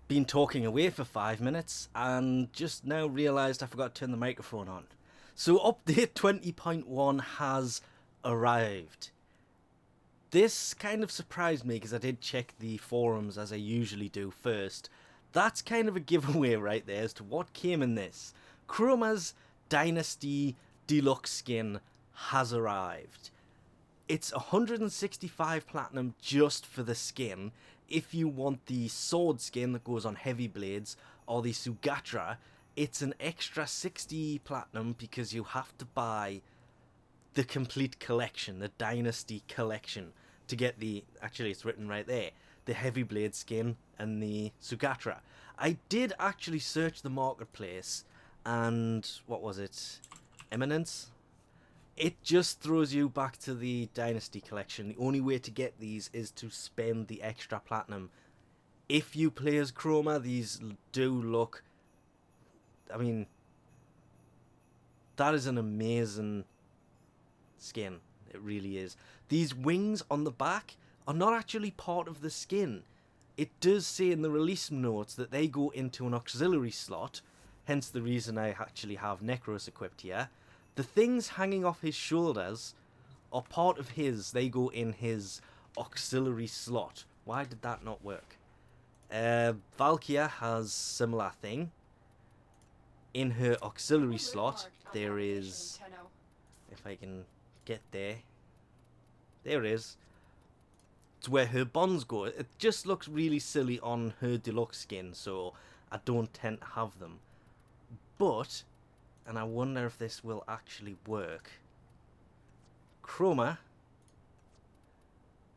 been talking away for 5 minutes and just now realised I forgot to turn the microphone on. So update 20.1 has arrived. This kind of surprised me because I did check the forums as I usually do first. That's kind of a giveaway right there as to what came in this. Chroma's Dynasty Deluxe skin has arrived. It's 165 platinum just for the skin. If you want the sword skin that goes on heavy blades or the Sugatra, it's an extra 60 platinum because you have to buy the complete collection, the Dynasty collection, to get the, actually it's written right there, the heavy blade skin and the Sugatra. I did actually search the marketplace and, what was it, Eminence? It just throws you back to the Dynasty collection. The only way to get these is to spend the extra platinum. If you play as Chroma, these do look, I mean, that is an amazing skin. It really is. These wings on the back are not actually part of the skin. It does say in the release notes that they go into an auxiliary slot, hence the reason I actually have Necros equipped here. The things hanging off his shoulders are part of his. They go in his auxiliary slot. Why did that not work? Valkyria has similar thing. In her auxiliary slot, there is... If I can get there. There it is. It's where her bonds go. It just looks really silly on her deluxe skin, so I don't tend to have them. But... and I wonder if this will actually work. Chroma.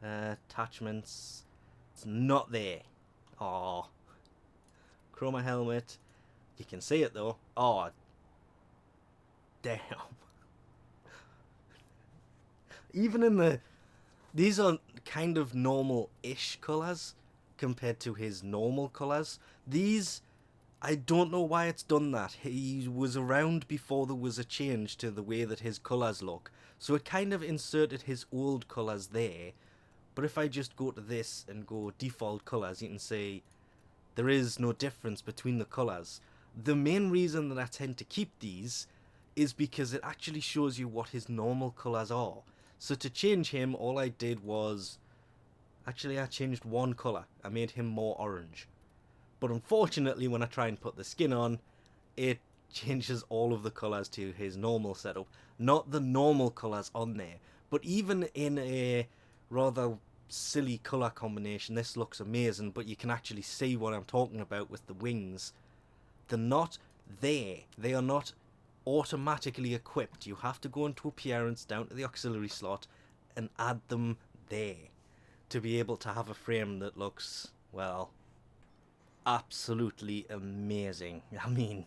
Attachments. It's not there. Oh. Chroma helmet. You can see it though. Oh. Damn. Even in the... these are kind of normal-ish colours compared to his normal colours. These... I don't know why it's done that. He was around before there was a change to the way that his colours look. So it kind of inserted his old colours there. But if I just go to this and go default colours, you can see there is no difference between the colours. The main reason that I tend to keep these is because it actually shows you what his normal colours are. So to change him, all I did was... actually, I changed one colour. I made him more orange. But unfortunately, when I try and put the skin on, it changes all of the colours to his normal setup. Not the normal colours on there. But even in a rather silly colour combination, this looks amazing. But you can actually see what I'm talking about with the wings. They're not there. They are not automatically equipped. You have to go into appearance down to the auxiliary slot and add them there to be able to have a frame that looks, well... absolutely amazing. I mean,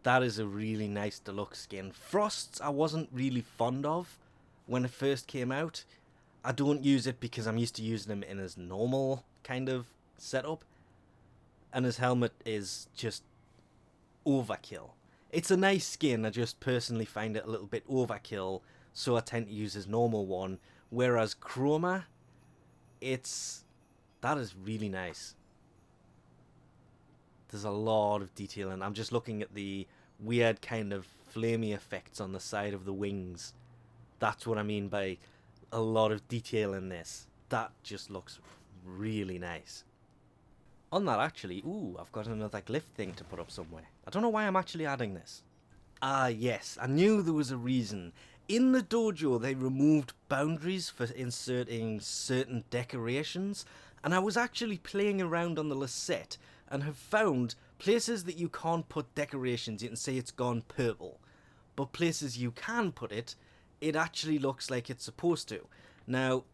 that is a really nice deluxe skin. Frosts I wasn't really fond of when it first came out. I don't use it because I'm used to using him in his normal kind of setup. And his helmet is just overkill. It's a nice skin, I just personally find it a little bit overkill, so I tend to use his normal one. Whereas Chroma, that is really nice. There's a lot of detail and I'm just looking at the weird kind of flamey effects on the side of the wings. That's what I mean by a lot of detail in this. That just looks really nice. On that actually, ooh, I've got another glyph thing to put up somewhere. I don't know why I'm actually adding this. Ah yes, I knew there was a reason. In the dojo they removed boundaries for inserting certain decorations, and I was actually playing around on the Lasette and have found places that you can't put decorations, you can see it's gone purple. But places you can put it, it actually looks like it's supposed to. Now,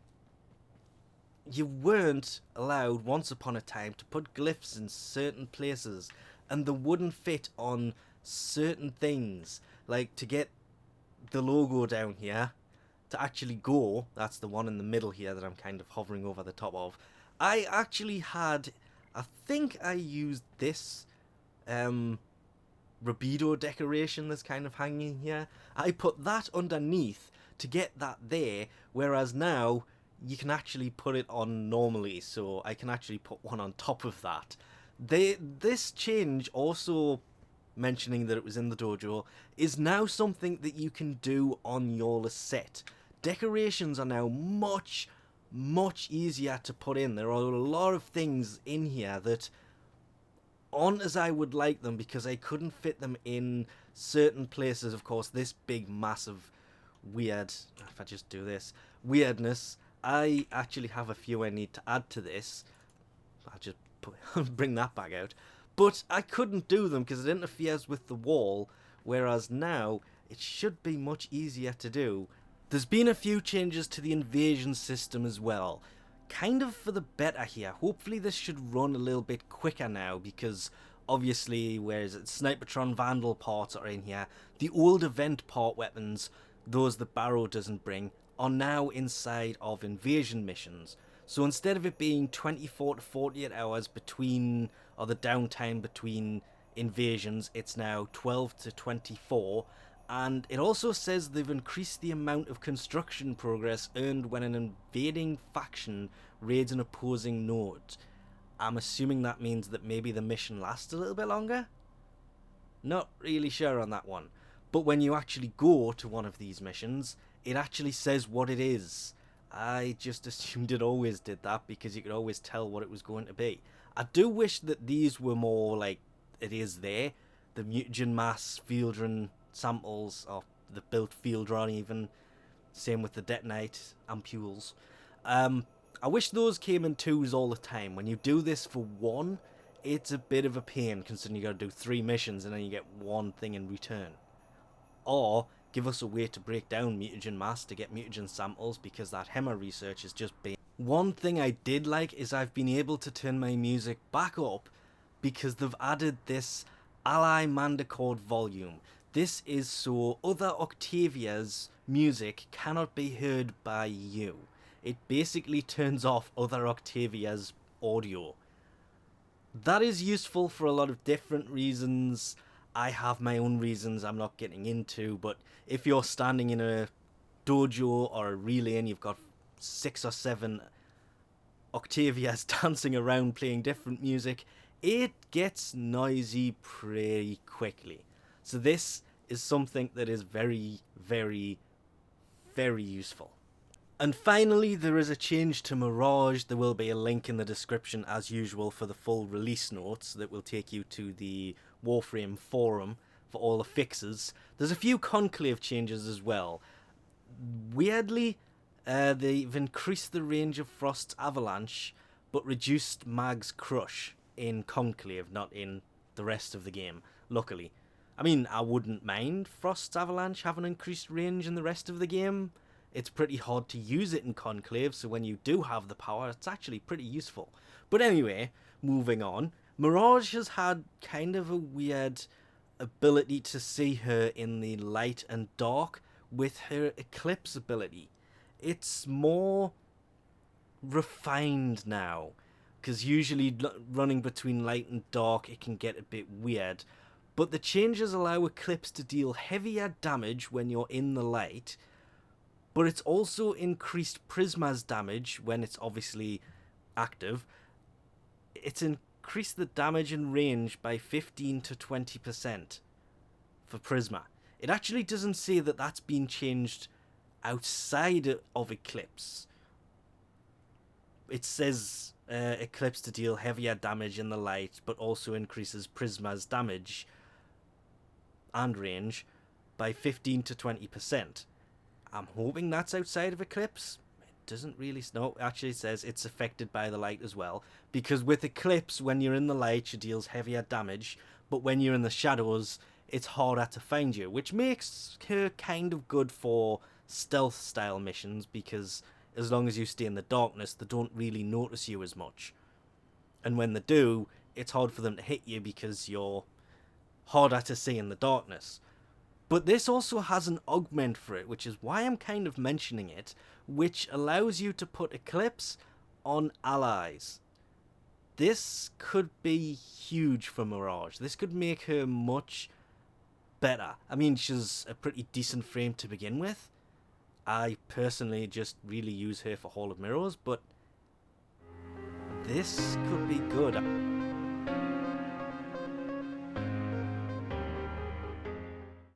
you weren't allowed once upon a time to put glyphs in certain places, and they wouldn't fit on certain things. Like to get the logo down here, to actually go, that's the one in the middle here that I'm kind of hovering over the top of. I actually had... I think I used this Rabido decoration that's kind of hanging here. I put that underneath to get that there, whereas now you can actually put it on normally, so I can actually put one on top of that. This change, also mentioning that it was in the dojo, is now something that you can do on your set. Decorations are now much easier to put in. There are a lot of things in here that aren't as I would like them because I couldn't fit them in certain places. Of course, this big, massive, weird, if I just do this, weirdness, I actually have a few I need to add to this. I'll just bring that back out. But I couldn't do them because it interferes with the wall, whereas now it should be much easier to do. There's been a few changes to the invasion system as well. Kind of for the better here. Hopefully this should run a little bit quicker now because obviously, whereas Snipertron Vandal parts are in here, the old event part weapons, those that Barrow doesn't bring, are now inside of invasion missions. So instead of it being 24 to 48 hours between, or the downtime between invasions, it's now 12 to 24. And it also says they've increased the amount of construction progress earned when an invading faction raids an opposing node. I'm assuming that means that maybe the mission lasts a little bit longer? Not really sure on that one. But when you actually go to one of these missions, it actually says what it is. I just assumed it always did that because you could always tell what it was going to be. I do wish that these were more like it is there. The mutagen mass, field run samples, or the built field run even. Same with the detonite ampules. I wish those came in twos all the time. When you do this for one, it's a bit of a pain considering you got to do 3 missions and then you get one thing in return. Or give us a way to break down mutagen mass to get mutagen samples because that HEMA research has just been... One thing I did like is I've been able to turn my music back up because they've added this Ally Mandicord volume. This is so other Octavia's music cannot be heard by you. It basically turns off other Octavia's audio. That is useful for a lot of different reasons. I have my own reasons I'm not getting into, but if you're standing in a dojo or a relay and you've got 6 or 7 Octavias dancing around playing different music, it gets noisy pretty quickly. So this is something that is very, very, very useful. And finally, there is a change to Mirage. There will be a link in the description as usual for the full release notes that will take you to the Warframe forum for all the fixes. There's a few Conclave changes as well. Weirdly, they've increased the range of Frost's Avalanche, but reduced Mag's Crush in Conclave, not in the rest of the game, luckily. I mean, I wouldn't mind Frost's Avalanche having increased range in the rest of the game. It's pretty hard to use it in Conclave, so when you do have the power, it's actually pretty useful. But anyway, moving on. Mirage has had kind of a weird ability to see her in the light and dark with her Eclipse ability. It's more refined now, because usually running between light and dark, it can get a bit weird. But the changes allow Eclipse to deal heavier damage when you're in the light, but it's also increased Prisma's damage when it's obviously active. It's increased the damage and range by 15 to 20% for Prisma. It actually doesn't say that that's been changed outside of Eclipse. It says Eclipse to deal heavier damage in the light, but also increases Prisma's damage and range by 15 to 20%. I'm hoping that's outside of Eclipse. It doesn't really... No, actually it says it's affected by the light as well. Because with Eclipse, when you're in the light, she deals heavier damage. But when you're in the shadows, it's harder to find you. Which makes her kind of good for stealth-style missions. Because as long as you stay in the darkness, they don't really notice you as much. And when they do, it's hard for them to hit you because you're harder to see in the darkness. But this also has an augment for it, which is why I'm kind of mentioning it, which allows you to put Eclipse on allies. This could be huge for Mirage. This could make her much better. I mean, she's a pretty decent frame to begin with. I personally just really use her for Hall of Mirrors, but this could be good.